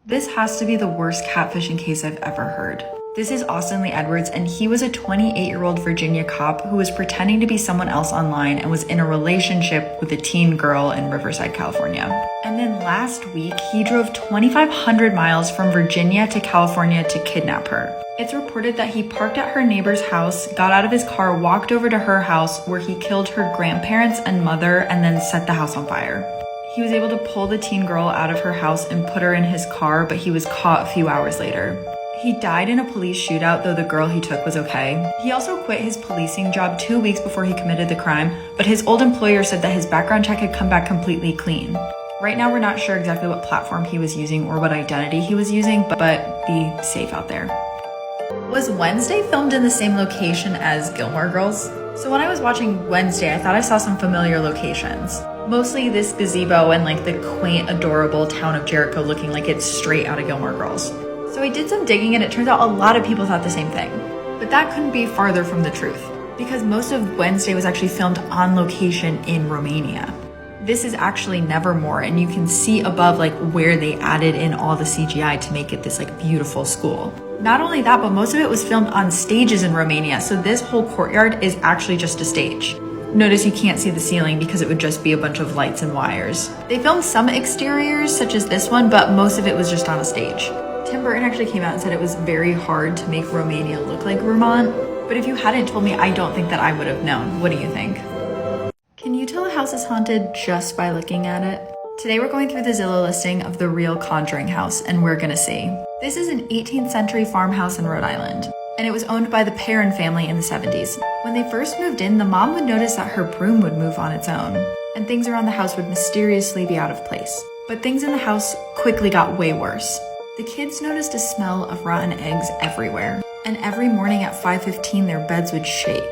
This has to be the worst catfishing case I've ever heard. This is Austin Lee Edwards, and he was a 28-year-old Virginia cop who was pretending to be someone else online and was in a relationship with a teen girl in Riverside, California. And then last week, he drove 2,500 miles from Virginia to California to kidnap her. It's reported that he parked at her neighbor's house, got out of his car, walked over to her house where he killed her grandparents and mother and then set the house on fire. He was able to pull the teen girl out of her house and put her in his car, but he was caught a few hours later. He died in a police shootout, though the girl he took was okay. He also quit his policing job 2 weeks before he committed the crime, but his old employer said that his background check had come back completely clean. Right now, we're not sure exactly what platform he was using or what identity he was using, but be safe out there. Was Wednesday filmed in the same location as Gilmore Girls? So when I was watching Wednesday, I thought I saw some familiar locations. Mostly this gazebo and like the quaint, adorable town of Jericho looking like it's straight out of Gilmore Girls. So I did some digging and it turns out a lot of people thought the same thing. But that couldn't be farther from the truth, because most of Wednesday was actually filmed on location in Romania. This is actually Nevermore, and you can see above like where they added in all the CGI to make it this like beautiful school. Not only that, but most of it was filmed on stages in Romania, so this whole courtyard is actually just a stage. Notice you can't see the ceiling because it would just be a bunch of lights and wires. They filmed some exteriors, such as this one, but most of it was just on a stage. Tim Burton actually came out and said it was very hard to make Romania look like Vermont, but if you hadn't told me, I don't think that I would have known. What do you think? Can you tell a house is haunted just by looking at it? Today we're going through the Zillow listing of the real Conjuring house, and we're gonna see. This is an 18th century farmhouse in Rhode Island, and it was owned by the Perrin family in the 70s. When they first moved in, the mom would notice that her broom would move on its own, and things around the house would mysteriously be out of place. But things in the house quickly got way worse. The kids noticed a smell of rotten eggs everywhere, and every morning at 5:15 their beds would shake.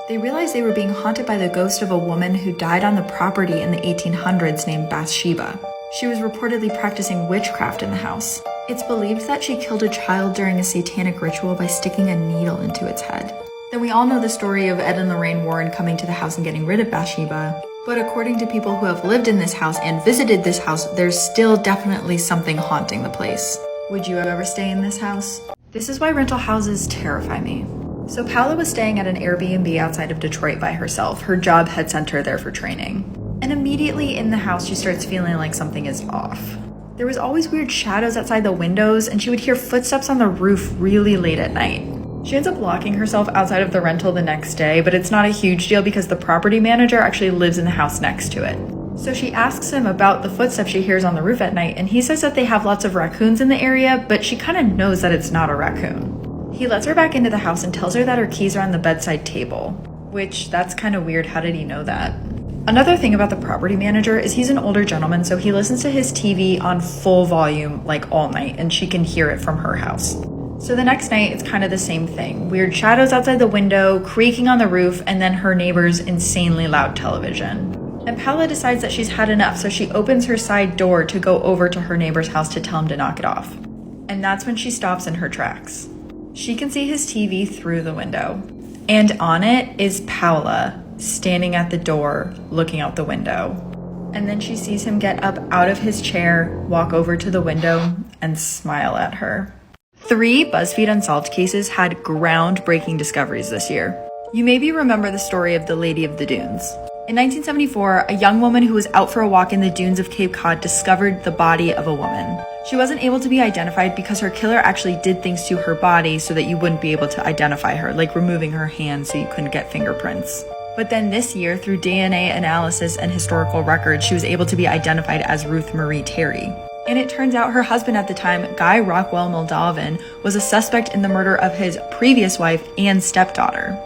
They realized they were being haunted by the ghost of a woman who died on the property in the 1800s named Bathsheba. She was reportedly practicing witchcraft in the house. It's believed that she killed a child during a satanic ritual by sticking a needle into its head. Then we all know the story of Ed and Lorraine Warren coming to the house and getting rid of Bathsheba. But according to people who have lived in this house and visited this house, there's still definitely something haunting the place. Would you ever stay in this house? This is why rental houses terrify me. So Paula was staying at an Airbnb outside of Detroit by herself. Her job had sent her there for training. And immediately in the house, she starts feeling like something is off. There was always weird shadows outside the windows, and she would hear footsteps on the roof really late at night. She ends up locking herself outside of the rental the next day, but it's not a huge deal because the property manager actually lives in the house next to it. So she asks him about the footsteps she hears on the roof at night, and he says that they have lots of raccoons in the area, but she kind of knows that it's not a raccoon. He lets her back into the house and tells her that her keys are on the bedside table, which that's kind of weird. How did he know that? Another thing about the property manager is he's an older gentleman, so he listens to his TV on full volume like all night, and she can hear it from her house. So the next night, it's kind of the same thing. Weird shadows outside the window, creaking on the roof, and then her neighbor's insanely loud television. And Paula decides that she's had enough, so she opens her side door to go over to her neighbor's house to tell him to knock it off. And that's when she stops in her tracks. She can see his TV through the window. And on it is Paula, standing at the door, looking out the window. And then she sees him get up out of his chair, walk over to the window, and smile at her. 3 BuzzFeed Unsolved cases had groundbreaking discoveries this year. You maybe remember the story of the Lady of the Dunes. In 1974, a young woman who was out for a walk in the dunes of Cape Cod discovered the body of a woman. She wasn't able to be identified because her killer actually did things to her body so that you wouldn't be able to identify her, like removing her hand so you couldn't get fingerprints. But then this year, through DNA analysis and historical records, she was able to be identified as Ruth Marie Terry. And it turns out her husband at the time, Guy Rockwell Moldovan, was a suspect in the murder of his previous wife and stepdaughter.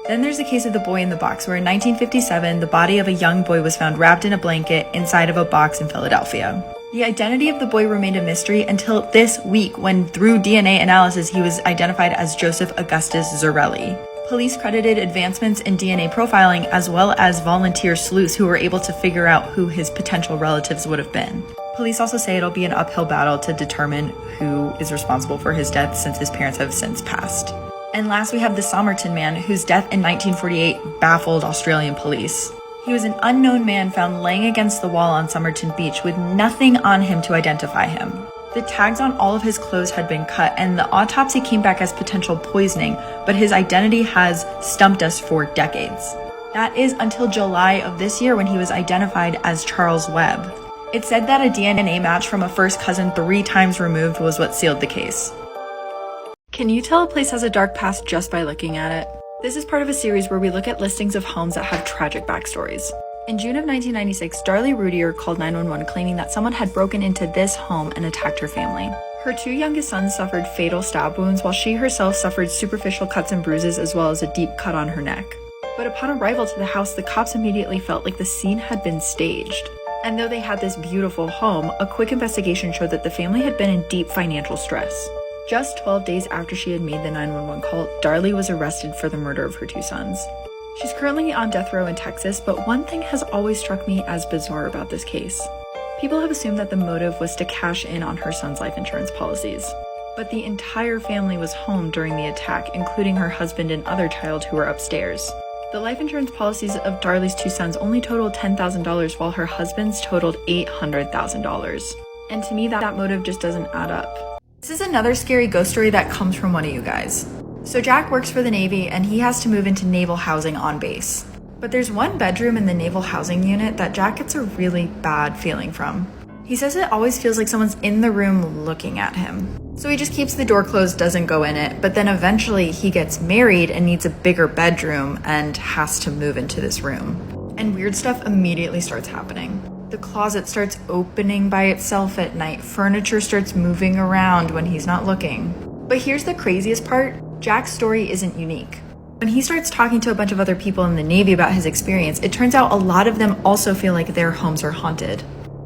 Then there's the case of the boy in the box, where in 1957, the body of a young boy was found wrapped in a blanket inside of a box in Philadelphia. The identity of the boy remained a mystery until this week, when through DNA analysis, he was identified as Joseph Augustus Zarelli. Police credited advancements in DNA profiling as well as volunteer sleuths who were able to figure out who his potential relatives would have been. Police also say it'll be an uphill battle to determine who is responsible for his death since his parents have since passed. And last, we have the Somerton man, whose death in 1948 baffled Australian police. He was an unknown man found laying against the wall on Somerton Beach with nothing on him to identify him. The The tags on all of his clothes had been cut, and the autopsy came back as potential poisoning, but his identity has stumped us for decades. That is until July of this year when he was identified as Charles Webb. It said that a DNA match from a first cousin 3 times removed was what sealed the case. Can you tell a place has a dark past just by looking at it? This is part of a series where we look at listings of homes that have tragic backstories. In June of 1996, Darlie Rudier called 911 claiming that someone had broken into this home and attacked her family. Her 2 youngest sons suffered fatal stab wounds, while she herself suffered superficial cuts and bruises as well as a deep cut on her neck. But upon arrival to the house, the cops immediately felt like the scene had been staged. And though they had this beautiful home, a quick investigation showed that the family had been in deep financial stress. Just 12 days after she had made the 911 call, Darlie was arrested for the murder of her 2 sons. She's currently on death row in Texas, but one thing has always struck me as bizarre about this case. People have assumed that the motive was to cash in on her son's life insurance policies. But the entire family was home during the attack, including her husband and other child who were upstairs. The life insurance policies of Darlie's 2 sons only totaled $10,000, while her husband's totaled $800,000. And to me, that motive just doesn't add up. This is another scary ghost story that comes from one of you guys. So Jack works for the Navy and he has to move into naval housing on base. But there's one bedroom in the naval housing unit that Jack gets a really bad feeling from. He says it always feels like someone's in the room looking at him. So he just keeps the door closed, doesn't go in it, but then eventually he gets married and needs a bigger bedroom and has to move into this room. And weird stuff immediately starts happening. The closet starts opening by itself at night. Furniture starts moving around when he's not looking. But here's the craziest part. Jack's story isn't unique. When he starts talking to a bunch of other people in the Navy about his experience, it turns out a lot of them also feel like their homes are haunted.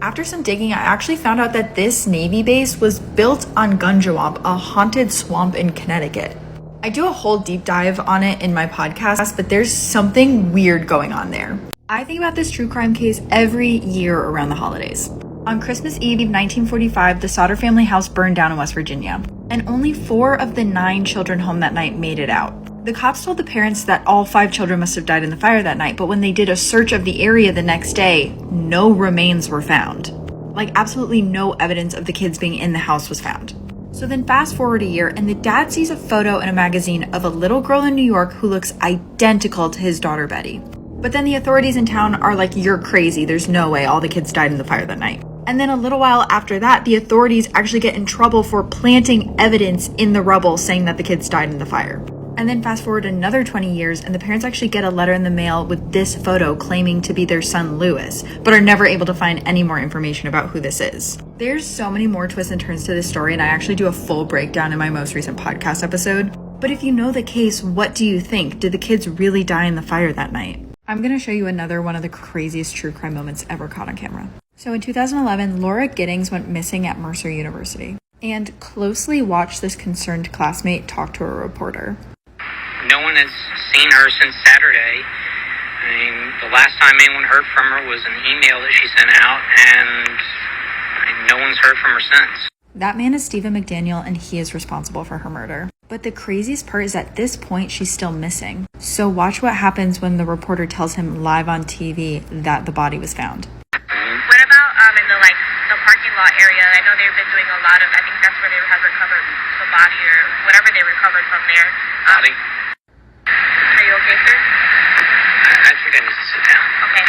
After some digging, I actually found out that this Navy base was built on Gunjawamp, a haunted swamp in Connecticut. I do a whole deep dive on it in my podcast, but there's something weird going on there. I think about this true crime case every year around the holidays. On Christmas Eve 1945, the Sauter family house burned down in West Virginia, and only 4 of the 9 children home that night made it out. The cops told the parents that all 5 children must have died in the fire that night, but when they did a search of the area the next day, no remains were found. Like, absolutely no evidence of the kids being in the house was found. So then fast forward a year, and the dad sees a photo in a magazine of a little girl in New York who looks identical to his daughter Betty. But then the authorities in town are like, "You're crazy, there's no way all the kids died in the fire that night." And then a little while after that, the authorities actually get in trouble for planting evidence in the rubble saying that the kids died in the fire. And then fast forward another 20 years, and the parents actually get a letter in the mail with this photo claiming to be their son Lewis, but are never able to find any more information about who this is. There's so many more twists and turns to this story, and I actually do a full breakdown in my most recent podcast episode. But if you know the case, what do you think? Did the kids really die in the fire that night? I'm going to show you another one of the craziest true crime moments ever caught on camera. So in 2011, Laura Giddings went missing at Mercer University and closely watched this concerned classmate talk to a reporter. No one has seen her since Saturday. I mean, the last time anyone heard from her was an email that she sent out, and no one's heard from her since. That man is Stephen McDaniel, and he is responsible for her murder. But the craziest part is at this point, she's still missing. So watch what happens when the reporter tells him live on TV that the body was found. What about in the parking lot area? I know they've been doing a lot of, I think that's where they have recovered the body or whatever they recovered from there. Body? Are you okay, sir? I think I need to sit down. Okay.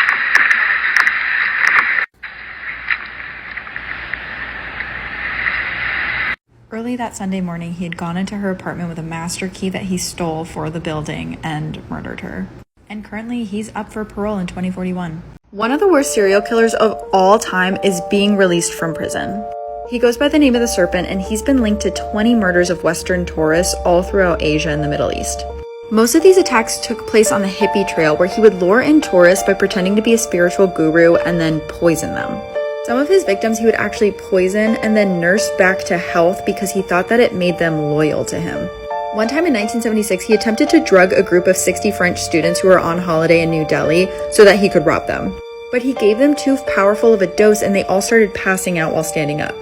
Early that Sunday morning, he had gone into her apartment with a master key that he stole for the building and murdered her. And currently, he's up for parole in 2041. One of the worst serial killers of all time is being released from prison. He goes by the name of the Serpent, and he's been linked to 20 murders of Western tourists all throughout Asia and the Middle East. Most of these attacks took place on the hippie trail, where he would lure in tourists by pretending to be a spiritual guru and then poison them. Some of his victims he would actually poison and then nurse back to health because he thought that it made them loyal to him. One time in 1976, he attempted to drug a group of 60 French students who were on holiday in New Delhi so that he could rob them. But he gave them too powerful of a dose and they all started passing out while standing up.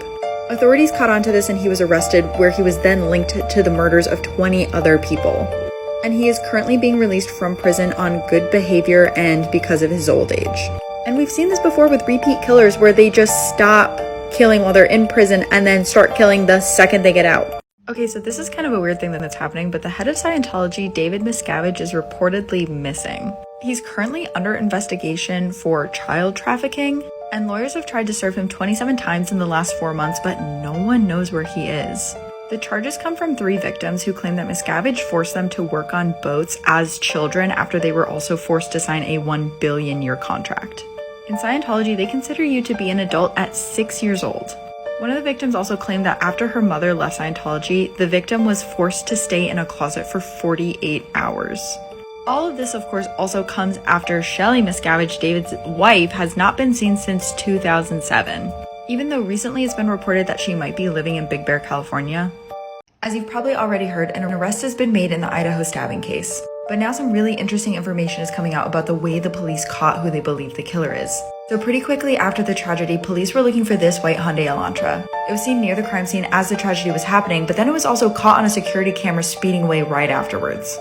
Authorities caught on to this and he was arrested, where he was then linked to the murders of 20 other people. And he is currently being released from prison on good behavior and because of his old age. And we've seen this before with repeat killers where they just stop killing while they're in prison and then start killing the second they get out. Okay, so this is kind of a weird thing that's happening, but the head of Scientology, David Miscavige, is reportedly missing. He's currently under investigation for child trafficking, and lawyers have tried to serve him 27 times in the last 4 months, but no one knows where he is. The charges come from 3 victims who claim that Miscavige forced them to work on boats as children after they were also forced to sign a $1 billion contract. In Scientology, they consider you to be an adult at 6 years old. One of the victims also claimed that after her mother left Scientology, the victim was forced to stay in a closet for 48 hours. All of this, of course, also comes after Shelley Miscavige, David's wife, has not been seen since 2007, even though recently it's been reported that she might be living in Big Bear, California. As you've probably already heard, an arrest has been made in the Idaho stabbing case. But now some really interesting information is coming out about the way the police caught who they believe the killer is. So pretty quickly after the tragedy, police were looking for this white Hyundai Elantra. It was seen near the crime scene as the tragedy was happening, but then it was also caught on a security camera speeding away right afterwards.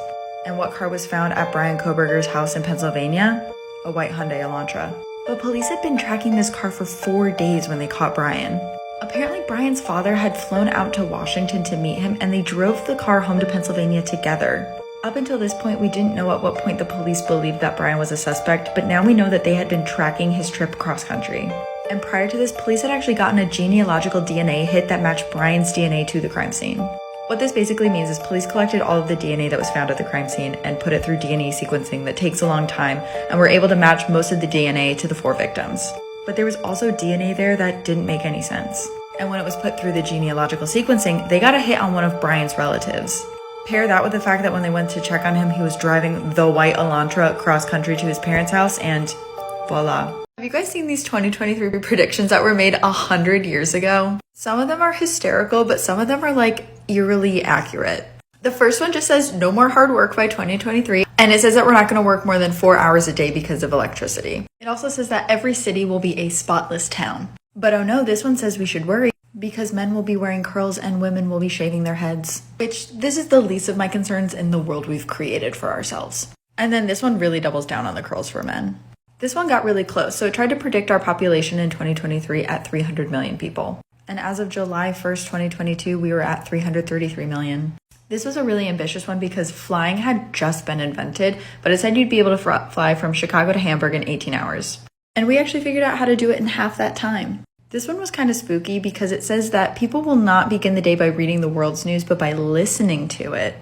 And what car was found at Brian Koberger's house in Pennsylvania? A white Hyundai Elantra. But police had been tracking this car for 4 days when they caught Brian. Apparently, Brian's father had flown out to Washington to meet him, and they drove the car home to Pennsylvania together. Up until this point, we didn't know at what point the police believed that Brian was a suspect, but now we know that they had been tracking his trip cross country. And prior to this, police had actually gotten a genealogical DNA hit that matched Brian's DNA to the crime scene. What this basically means is police collected all of the DNA that was found at the crime scene and put it through DNA sequencing that takes a long time, and were able to match most of the DNA to the 4 victims. But there was also DNA there that didn't make any sense. And when it was put through the genealogical sequencing, they got a hit on one of Brian's relatives. Pair that with the fact that when they went to check on him, he was driving the white Elantra cross country to his parents' house, and voila. Have you guys seen these 2023 predictions that were made 100 years ago? Some of them are hysterical, but some of them are like eerily accurate. The first one just says no more hard work by 2023, and it says that we're not going to work more than 4 hours a day because of electricity. It also says that every city will be a spotless town. But oh no, this one says we should worry because men will be wearing curls and women will be shaving their heads. Which, this is the least of my concerns in the world we've created for ourselves. And then this one really doubles down on the curls for men. This one got really close, so it tried to predict our population in 2023 at 300 million people. And as of July 1st, 2022, we were at 333 million. This was a really ambitious one because flying had just been invented, but it said you'd be able to fly from Chicago to Hamburg in 18 hours. And we actually figured out how to do it in half that time. This one was kind of spooky because it says that people will not begin the day by reading the world's news, but by listening to it.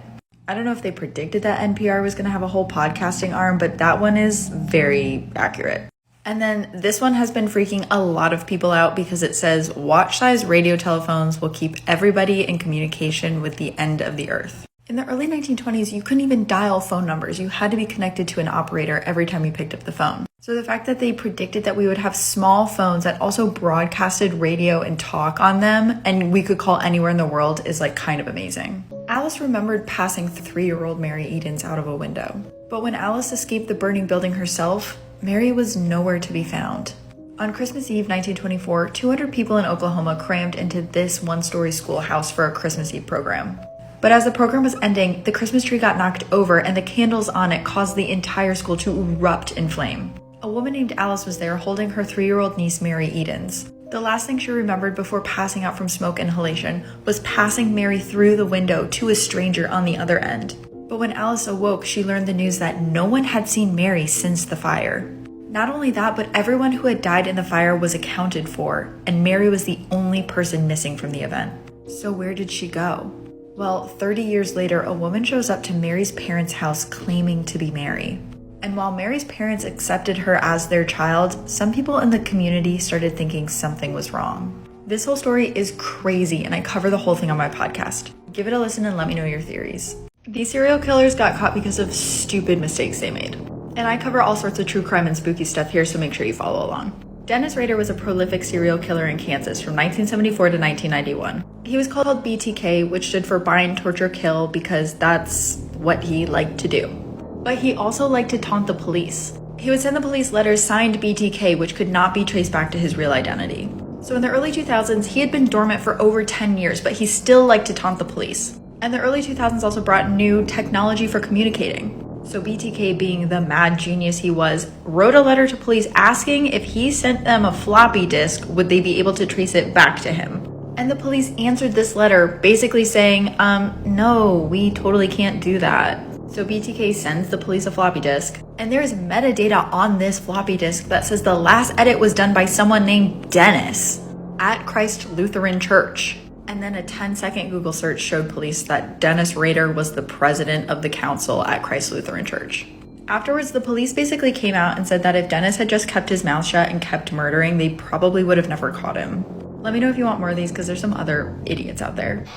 I don't know if they predicted that NPR was going to have a whole podcasting arm, but that one is very accurate. And then this one has been freaking a lot of people out because it says watch-size radio telephones will keep everybody in communication with the end of the earth. In the early 1920s, you couldn't even dial phone numbers. You had to be connected to an operator every time you picked up the phone. So the fact that they predicted that we would have small phones that also broadcasted radio and talk on them, and we could call anywhere in the world, is like kind of amazing. Alice remembered passing 3-year-old Mary Edens out of a window. But when Alice escaped the burning building herself, Mary was nowhere to be found. On Christmas Eve 1924, 200 people in Oklahoma crammed into this one-story schoolhouse for a Christmas Eve program. But as the program was ending, the Christmas tree got knocked over and the candles on it caused the entire school to erupt in flame. A woman named Alice was there holding her 3-year-old niece Mary Edens. The last thing she remembered before passing out from smoke inhalation was passing Mary through the window to a stranger on the other end. But when Alice awoke, she learned the news that no one had seen Mary since the fire. Not only that, but everyone who had died in the fire was accounted for, and Mary was the only person missing from the event. So where did she go? Well, 30 years later, a woman shows up to Mary's parents' house claiming to be Mary. And while Mary's parents accepted her as their child, some people in the community started thinking something was wrong. This whole story is crazy, and I cover the whole thing on my podcast. Give it a listen and let me know your theories. These serial killers got caught because of stupid mistakes they made. And I cover all sorts of true crime and spooky stuff here, so make sure you follow along. Dennis Rader was a prolific serial killer in Kansas from 1974 to 1991. He was called BTK, which stood for Bind, Torture, Kill, because that's what he liked to do. But he also liked to taunt the police. He would send the police letters signed BTK, which could not be traced back to his real identity. So in the early 2000s, he had been dormant for over 10 years, but he still liked to taunt the police. And the early 2000s also brought new technology for communicating. So BTK, being the mad genius he was, wrote a letter to police asking if he sent them a floppy disk, would they be able to trace it back to him? And the police answered this letter basically saying, no, we totally can't do that. So BTK sends the police a floppy disk, and there's metadata on this floppy disk that says the last edit was done by someone named Dennis at Christ Lutheran Church. And then a 10-second Google search showed police that Dennis Rader was the president of the council at Christ Lutheran Church. Afterwards, the police basically came out and said that if Dennis had just kept his mouth shut and kept murdering, they probably would have never caught him. Let me know if you want more of these, because there's some other idiots out there.